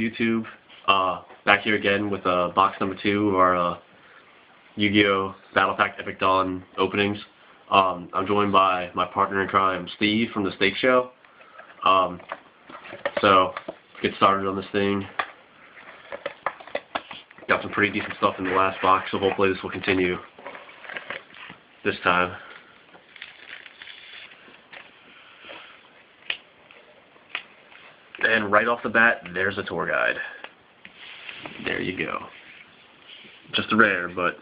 YouTube? Back here again with box number 2 of our YuGiOh Battle Pack Epic Dawn openings. I'm joined by my partner in crime, Steve from the Steak Show. So, let's get started on this thing. Got some pretty decent stuff in the last box, so hopefully this will continue this time. And right off the bat, there's a tour guide. There you go. Just a rare, but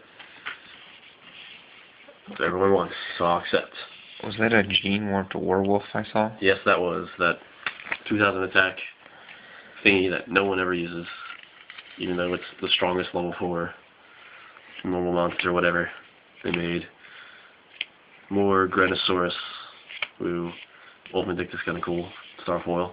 that's what everyone wants, so I'll accept. Was that a Gene Warped Werewolf I saw? Yes, that was. That 2000 attack thingy that no one ever uses, even though it's the strongest level 4 normal monster, whatever they made. More Granosaurus. Ooh. Ultimate Dick is kind of cool. Starfoil.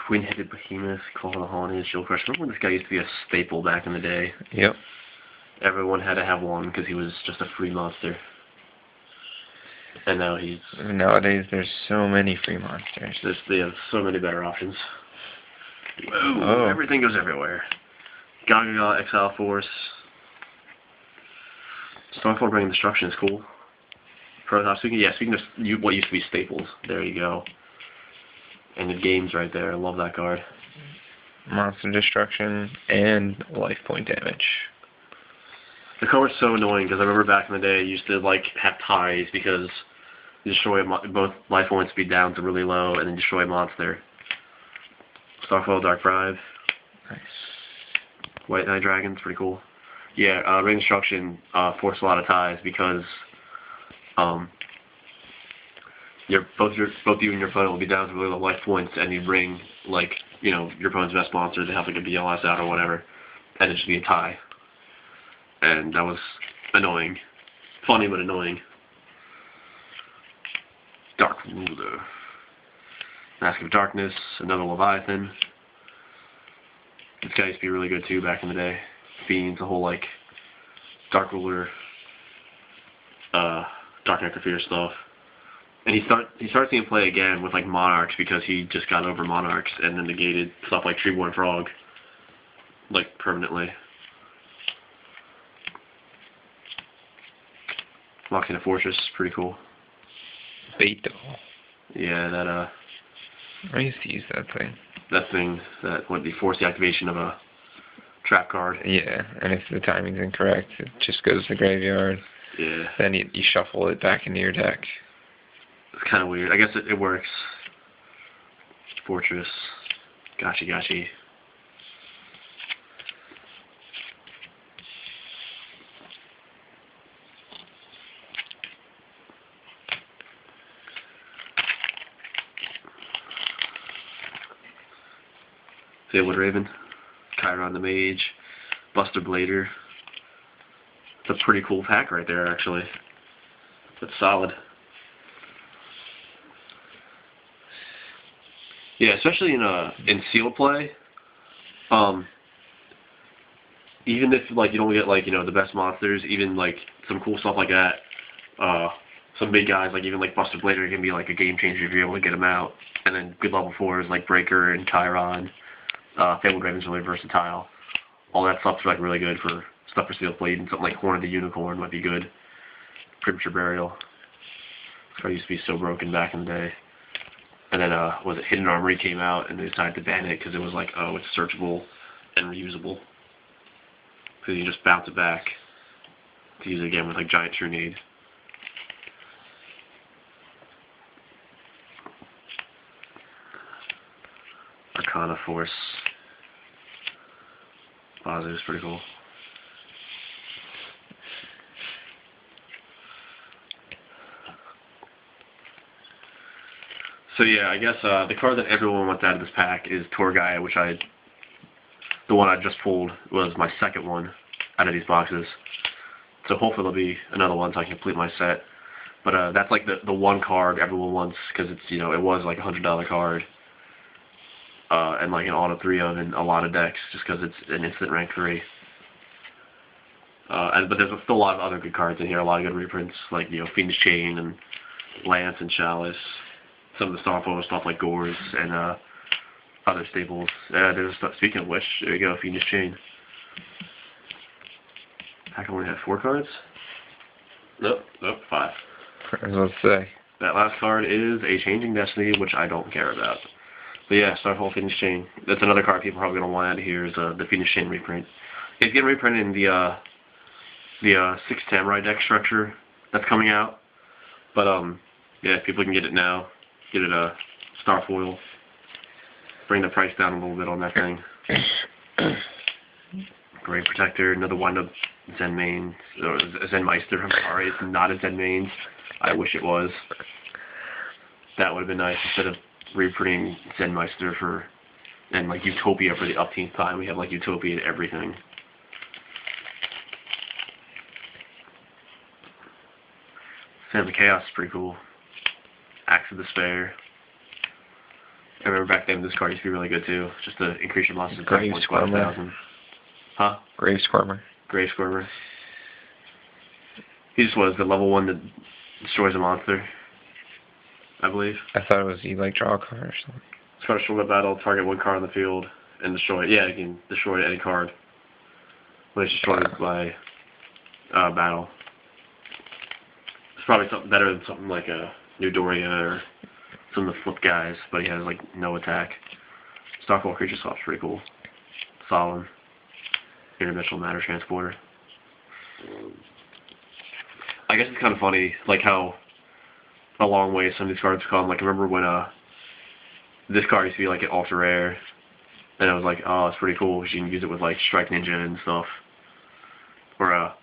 Twin-headed behemoth, Claw the Haunted, Shield Crush. Remember when this guy used to be a staple back in the day? Yep. Everyone had to have one because he was just a free monster. And now he's... Nowadays there's so many free monsters. They have so many better options. Whoa, oh. Everything goes everywhere. Gaga Exile Force. Starfoil Bringing Destruction is cool. Prototype. Speaking of what used to be staples. There you go. And the game's right there. I love that card. Monster destruction and life point damage. The card was so annoying because I remember back in the day I used to have ties because you destroy both life points be down to really low and then destroy a monster. Starfoil Dark Bribe. Nice. White Knight Dragon's pretty cool. Yeah, Ring Destruction forced a lot of ties because both you and your opponent will be down to really low life points, and you bring your opponent's best monster to have a BLS out or whatever, and it should be a tie. And that was annoying. Funny but annoying. Dark Ruler. Mask of Darkness, another Leviathan. This guy used to be really good too back in the day. Fiends, the whole Dark Ruler, Dark Necrosphere stuff. And he starts seeing play again with Monarchs because he just got over Monarchs and then negated stuff like Treeborn Frog permanently. Locking a Fortress, pretty cool. Beto. Yeah, that I used to use that thing. That thing that would force the activation of a trap card. Yeah, and if the timing's incorrect, it just goes to the graveyard. Yeah. Then you shuffle it back into your deck. It's kind of weird. I guess it works. Fortress. Gachi. Fabled Raven. Chiron the Mage. Buster Blader. It's a pretty cool pack right there, actually. It's solid. Yeah, especially in sealed play. Even if you don't get the best monsters, even some cool stuff like that. Some big guys even Buster Blader can be a game changer if you're able to get him out. And then good level 4s like Breaker and Chiron. Fabled Raven's really versatile. All that stuff's really good for stuff for sealed play. Even something like Horn of the Unicorn might be good. Premature Burial. This card used to be so broken back in the day. And then, was it Hidden Armory came out, and they decided to ban it because it was oh, it's searchable and reusable. So you just bounce it back to use it again with Giant Trunade. Arcana Force. Bazu is pretty cool. So yeah, I guess the card that everyone wants out of this pack is Tour Guide, which the one I just pulled was my second one out of these boxes. So hopefully there'll be another one so I can complete my set. But that's the one card everyone wants because it's it was a $100 card. and like an auto 3 of in a lot of decks, just because it's an instant rank 3. But there's still a lot of other good cards in here, a lot of good reprints, like, you know, Fiend's Chain and Lance and Chalice, some of the Starfoil stuff like Gores and other staples. Speaking of which, there you go, Fiend's Chain. Pack only had 4 cards? Nope, 5. I was about to say. That last card is a Changing Destiny, which I don't care about. But yeah, Starfoil Fiend's Chain. That's another card people are probably going to want out of here is the Fiend's Chain reprint. It's getting reprinted in the 6 Samurai deck structure that's coming out. But yeah, people can get it now. Get it Starfoil. Bring the price down a little bit on that thing. Great Protector, another wind-up Zen main, or Zen Meister. I'm sorry, it's not a Zen main. I wish it was. That would have been nice instead of reprinting Zen Meister and like Utopia for the upteenth time. We have like Utopia and everything. Phantom Chaos is pretty cool. Axe of Despair. I remember back then this card used to be really good too, just to increase your monster's attack points by 1,000. Huh? Grave Squirmer. Grave Squirmer. He just was the level 1 that destroys a monster, I believe. I thought it was you like draw a card or something. Start a short battle, target 1 card on the field, and destroy it. Yeah, you can destroy any card when it's destroyed by battle. It's probably something better than something like a New Doria or some of the flip guys, but he has like no attack. Starfoil Creature Swap's pretty cool. Solemn. Interdimensional Matter Transporter. I guess it's kind of funny, like how a long way some of these cards come. Like, I remember when this card used to be like an ultra rare, and I was like, oh, it's pretty cool because you can use it with like Strike Ninja and stuff. Or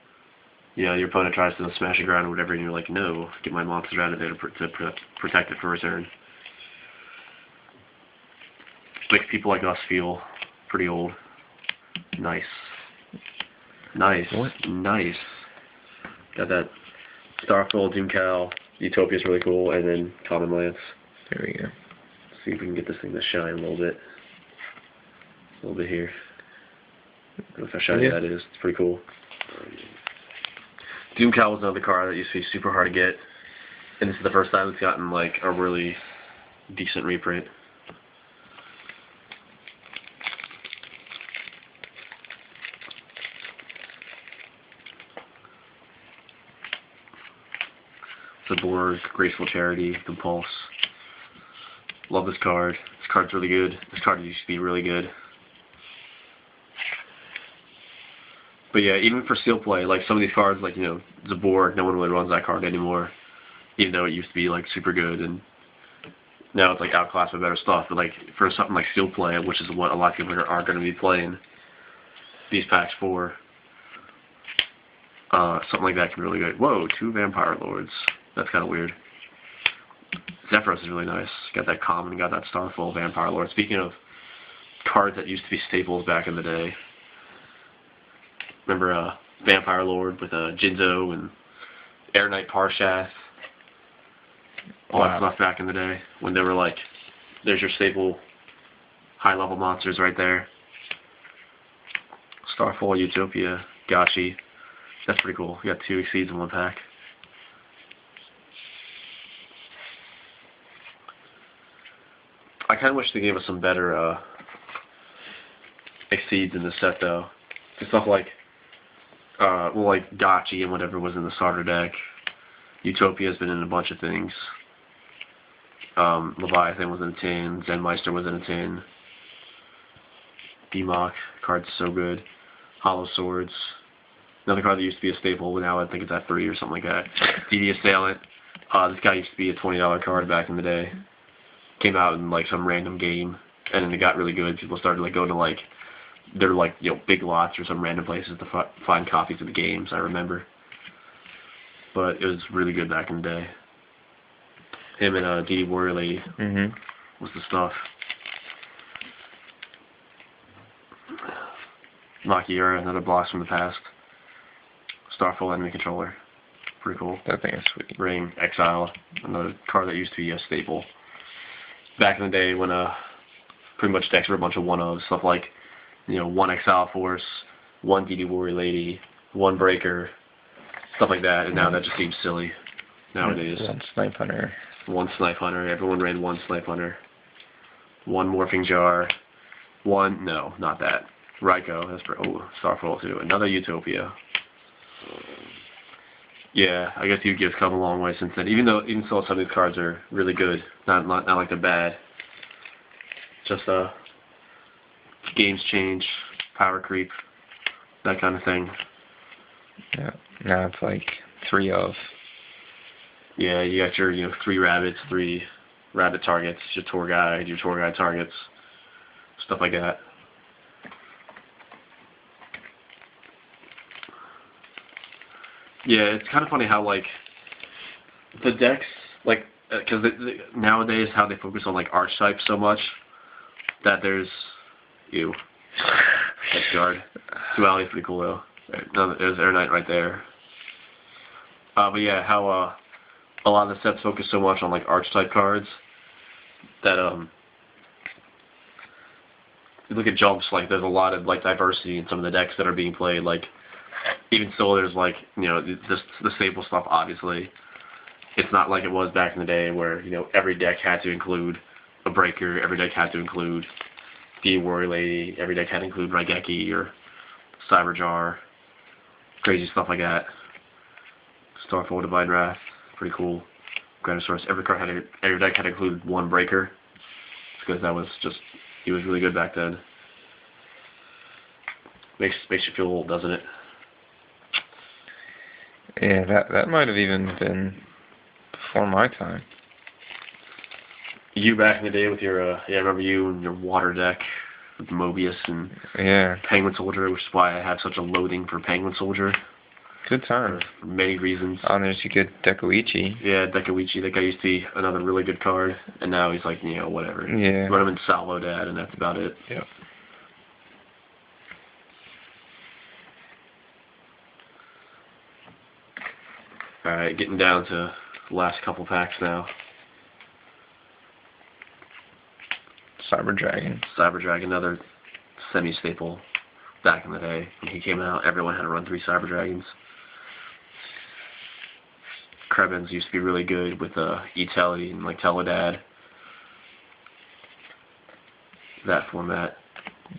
you know, your opponent tries to smash the ground or whatever, and you're like, no, get my monster out of there to protect it for a turn. Makes people like us feel pretty old. Nice. Nice. What? Nice. Got that Starfoil, Doomcal, Utopia's really cool, and then Common Lance. There we go. See if we can get this thing to shine a little bit. A little bit here. Look how shiny that is. It's pretty cool. Doomcal was another card that used to be super hard to get, and this is the first time it's gotten like a really decent reprint. Sabor, Graceful Charity, Impulse. Love this card. This card's really good. This card used to be really good. But yeah, even for steel play, like some of these cards, like, you know, Zabor, no one really runs that card anymore. Even though it used to be like super good, and now it's like outclassed by better stuff. But like for something like steel play, which is what a lot of people are going to be playing these packs for, something like that can be really good. Whoa, 2 Vampire Lords. That's kind of weird. Zephyros is really nice. Got that common, got that Starfoil Vampire Lord. Speaking of cards that used to be staples back in the day, remember Vampire Lord with Jinzo and Air Knight Parshath? All that stuff back in the day when they were like, there's your staple high-level monsters right there. Starfoil, Utopia, Gachi. That's pretty cool. You got 2 Exceeds in 1 pack. I kind of wish they gave us some better Exceeds in the set, though. Stuff like, well, like Gachi and whatever was in the starter deck. Utopia's been in a bunch of things. Leviathan was in a tin. Zen Meister was in a tin. Bmok, card's so good. Hollow Swords. Another card that used to be a staple, but now I think it's at 3 or something like that. DD Assailant. This guy used to be a $20 card back in the day. Came out in like some random game, and then it got really good. People started like going to like, they're like, you know, big lots or some random places to find copies of the games, I remember. But it was really good back in the day. Him and DD Warrior Lady was the stuff. Makiura, another blast from the past. Starfoil Enemy Controller. Pretty cool. That thing is sweet. Ring, Exile, another card that used to be a staple. Back in the day when pretty much decks were a bunch of one-ofs, stuff like, you know, 1 Exile Force, 1 DD Warrior Lady, 1 Breaker, stuff like that, and now that just seems silly nowadays. 1 Snipe Hunter. 1 Snipe Hunter, everyone ran 1 Snipe Hunter. 1 Morphing Jar. 1, no, not that. YuGiOh, that's for, oh, Starfoil too. Another Utopia. Yeah, I guess YuGiOh's come a long way since then. Even so, some of these cards are really good. Not like they're bad. Just games change, power creep, that kind of thing. Yeah. Now it's like 3 of. Yeah, you got your 3 rabbits, 3 rabbit targets, your tour guide targets, stuff like that. Yeah, it's kind of funny how, like, the decks, like, because nowadays how they focus on, like, archetypes so much that there's, guard. Duality is pretty cool, though. No, there's Air Knight right there. But yeah, how, a lot of the sets focus so much on, like, archetype cards that, you look at jumps, like, there's a lot of, like, diversity in some of the decks that are being played, like, even still, there's, like, the staple stuff, obviously. It's not like it was back in the day where, every deck had to include a Breaker, every deck had to include the Warrior Lady, every deck had to include Raigeki or Cyberjar, crazy stuff like that. Starfoil Divine Wrath, pretty cool. Granosaurus, every deck had to include 1 Breaker, because that was just, he was really good back then. Makes you feel old, doesn't it? Yeah, that might have even been before my time. You back in the day with your, I remember you and your water deck with Mobius and Penguin Soldier, which is why I have such a loathing for Penguin Soldier. Good time. For many reasons. Oh, and there's a good Dekoichi. Yeah, Dekoichi, that guy used to be another really good card, and now he's like, whatever. Yeah. Run him in Salvo Dad, and that's about it. Yep. Alright, getting down to the last couple packs now. Cyber Dragon, another semi-staple back in the day. When he came out, everyone had to run 3 Cyber Dragons. Krebins used to be really good with E-Telly and like Teledad. That format.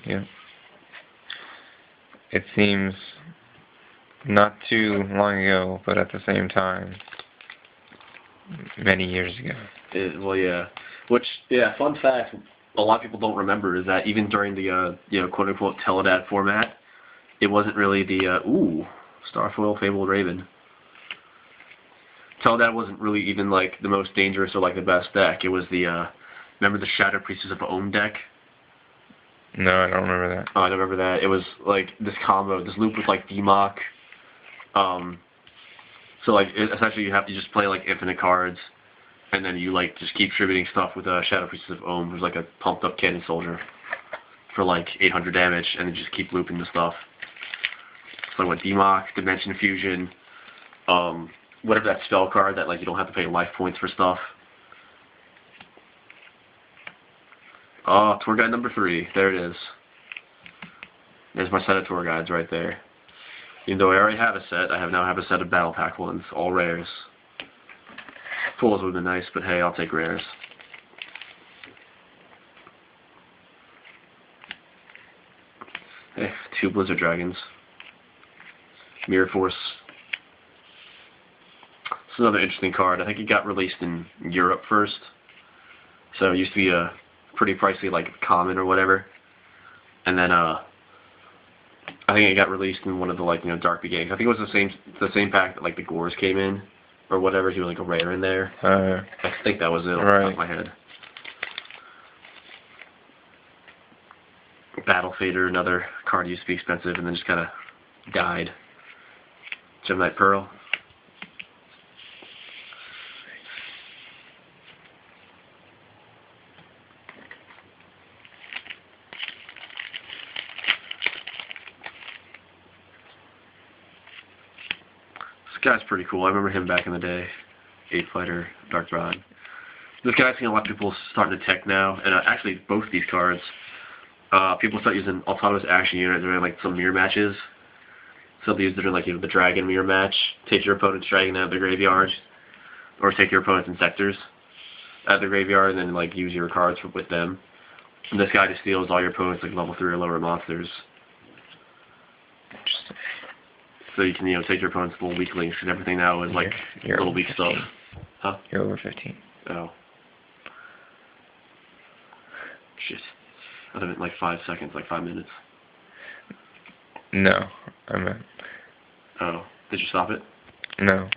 Yeah. It seems not too long ago, but at the same time, many years ago. Well, yeah. Which, yeah, fun fact, a lot of people don't remember is that even during the, quote-unquote Teledad format, it wasn't really the, Starfoil Fabled Raven. Teledad wasn't really even, like, the most dangerous or, like, the best deck. It was the, remember the Shadow Priestess of Ohm deck? No, I don't remember that. Oh, I don't remember that. It was, like, this combo, this loop with, like, DMOC. So, like, essentially you just play, like, infinite cards, and then you, like, just keep distributing stuff with Shadow Priestess of Ohm, who's, like, a pumped-up cannon soldier for, like, 800 damage, and then just keep looping the stuff. So, what, DMOC, Dimension Fusion, whatever that spell card that, like, you don't have to pay life points for stuff. Oh, Tour Guide number 3. There it is. There's my set of Tour Guides right there. Even though I already have a set, I now have a set of Battle Pack ones, all rares. Fulls would have been nice, but hey, I'll take rares. Hey, 2 Blizzard Dragons. Mirror Force. This is another interesting card. I think it got released in Europe first. So it used to be a pretty pricey, like, common or whatever. And then, I think it got released in one of the, like, Dark Beginnings. I think it was the same pack that, like, the Gores came in, or whatever. He was, like, a rare in there. I think that was it off the top of my head. Battle Fader, another card used to be expensive, and then just kind of died. Gemini Pearl. This guy's pretty cool. I remember him back in the day. 8 Fighter, Dark Rod. This guy's seen a lot of people starting to tech now, and actually both these cards. People start using autonomous action unit during like some mirror matches. So they use it during like the dragon mirror match. Take your opponent's dragon out of the graveyard, or take your opponent's insectors out of the graveyard, and then like use your cards with them. And this guy just steals all your opponent's like level 3 or lower monsters. Interesting. So you can take your opponent's little weaklings, and everything now is like You're little over weak 15. stuff. Huh? You're over 15. Oh. Shit. I thought it like 5 seconds, like 5 minutes. No, I'm a... Oh. Did you stop it? No,